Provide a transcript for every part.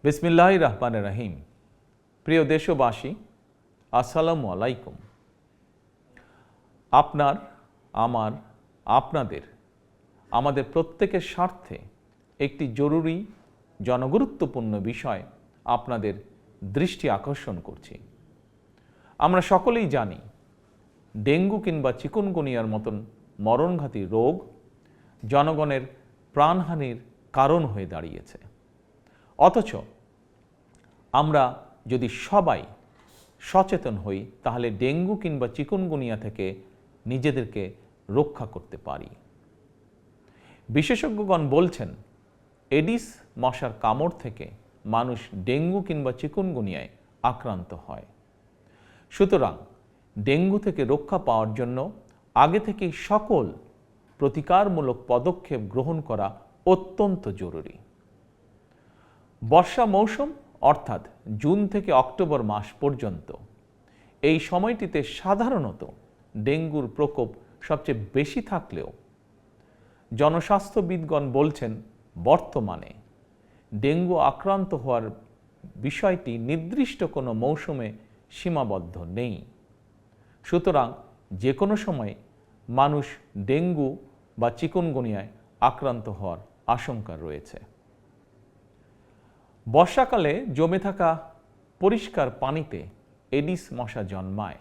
বিসমিল্লাহির রহমানির রহিম। প্রিয় দেশবাসী, আসসালামু আলাইকুম। আপনার, আমার, আপনাদের, আমাদের প্রত্যেকের স্বার্থে একটি জরুরি জনগুরুত্বপূর্ণ বিষয় আপনাদের দৃষ্টি আকর্ষণ করছি। আমরা সকলেই জানি ডেঙ্গু কিংবা চিকুনগুনিয়ার মতন মরণঘাতী রোগ জনগণের প্রাণহানির কারণ হয়ে দাঁড়িয়েছে। অথচ আমরা যদি সবাই সচেতন হই তাহলে ডেঙ্গু কিংবা চিকুনগুনিয়া থেকে নিজেদেরকে রক্ষা করতে পারি। বিশেষজ্ঞগণ বলছেন এডিস মশার কামড় থেকে মানুষ ডেঙ্গু কিংবা চিকুনগুনিয়ায় আক্রান্ত হয়। সুতরাং ডেঙ্গু থেকে রক্ষা পাওয়ার জন্য আগে থেকেই সকল প্রতিকারমূলক পদক্ষেপ গ্রহণ করা অত্যন্ত জরুরি। বর্ষা মৌসুম অর্থাৎ জুন থেকে অক্টোবর মাস পর্যন্ত এই সময়টিতে সাধারণত ডেঙ্গুর প্রকোপ সবচেয়ে বেশি থাকলেও জনস্বাস্থ্যবিদগণ বলছেন বর্তমানে ডেঙ্গু আক্রান্ত হওয়ার বিষয়টি নির্দিষ্ট কোনো মৌসুমে সীমাবদ্ধ নেই। সুতরাং যে কোনো সময় মানুষ ডেঙ্গু বা চিকুনগুনিয়ায় আক্রান্ত হওয়ার আশঙ্কা রয়েছে। বর্ষাকালে জমে থাকা পরিষ্কার পানিতে এডিস মশা জন্মায়।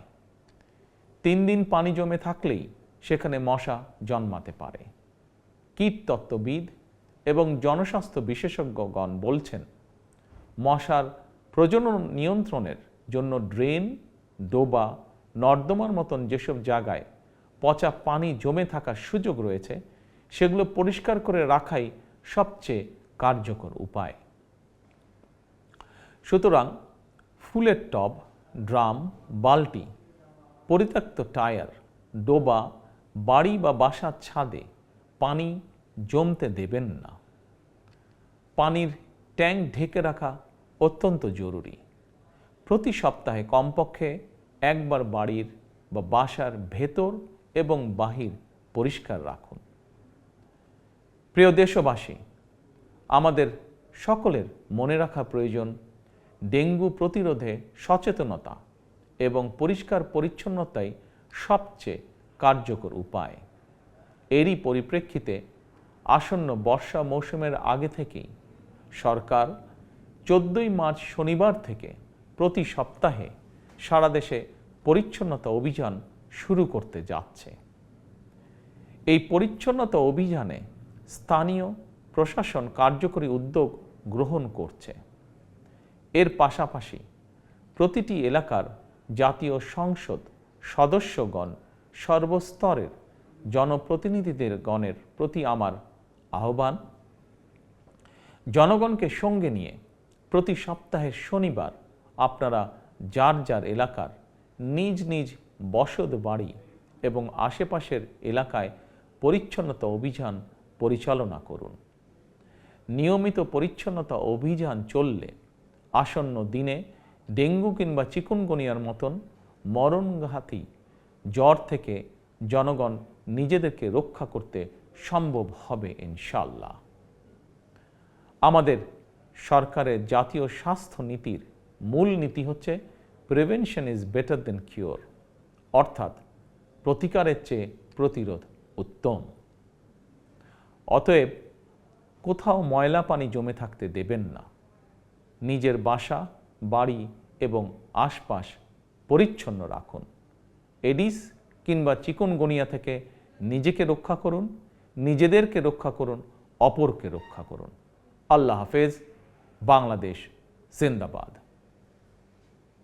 3 দিন পানি জমে থাকলেই সেখানে মশা জন্মাতে পারে। কীটতত্ত্ববিদ এবং জনস্বাস্থ্য বিশেষজ্ঞগণ বলছেন মশার প্রজনন নিয়ন্ত্রণের জন্য ড্রেন, ডোবা, নর্দমার মতন যেসব জায়গায় পচা পানি জমে থাকার সুযোগ রয়েছে সেগুলো পরিষ্কার করে রাখাই সবচেয়ে কার্যকর উপায়। সুতরাং ফুলের টব, ড্রাম, বালতি, পরিত্যক্ত টায়ার, ডোবা, বাড়ি বা বাসার ছাদে পানি জমতে দেবেন না। পানির ট্যাঙ্ক ঢেকে রাখা অত্যন্ত জরুরি। প্রতি সপ্তাহে কমপক্ষে একবার বাড়ির বা বাসার ভেতর এবং বাহির পরিষ্কার রাখুন। প্রিয় দেশবাসী, আমাদের সকলের মনে রাখা প্রয়োজন ডেঙ্গু প্রতিরোধে সচেতনতা এবং পরিষ্কার পরিচ্ছন্নতাই সবচেয়ে কার্যকর উপায়। এরই পরিপ্রেক্ষিতে আসন্ন বর্ষা মৌসুমের আগে থেকেই সরকার 14ই মার্চ শনিবার থেকে প্রতি সপ্তাহে সারা দেশে পরিচ্ছন্নতা অভিযান শুরু করতে যাচ্ছে। এই পরিচ্ছন্নতা অভিযানে স্থানীয় প্রশাসন কার্যকরী উদ্যোগ গ্রহণ করছে। এর পাশাপাশি প্রতিটি এলাকার জাতীয় সংসদ সদস্যগণ সর্বস্তরের জনপ্রতিনিধিদের গণের প্রতি আমার আহ্বান, জনগণকে সঙ্গে নিয়ে প্রতি সপ্তাহের শনিবার আপনারা যার যার এলাকার নিজ নিজ বসত বাড়ি এবং আশেপাশের এলাকায় পরিচ্ছন্নতা অভিযান পরিচালনা করুন। নিয়মিত পরিচ্ছন্নতা অভিযান চললে আসন্ন দিনে ডেঙ্গু কিংবা চিকুনগুনিয়ার মতন মরণঘাতী জ্বর থেকে জনগণ নিজেদেরকে রক্ষা করতে সম্ভব হবে ইনশাআল্লাহ। আমাদের সরকারের জাতীয় স্বাস্থ্য নীতির মূল নীতি হচ্ছে prevention is better then cure, অর্থাৎ প্রতিকারের চেয়ে প্রতিরোধ উত্তম। অতএব কোথাও ময়লা পানি জমে থাকতে দেবেন না। নিজের বাসা, বাড়ি এবং আশপাশ পরিচ্ছন্ন রাখুন। এডিস কিংবা চিকুনগুনিয়া থেকে নিজেকে রক্ষা করুন, নিজেদেরকে রক্ষা করুন, অপরকে রক্ষা করুন। আল্লাহ হাফেজ। বাংলাদেশ জিন্দাবাদ।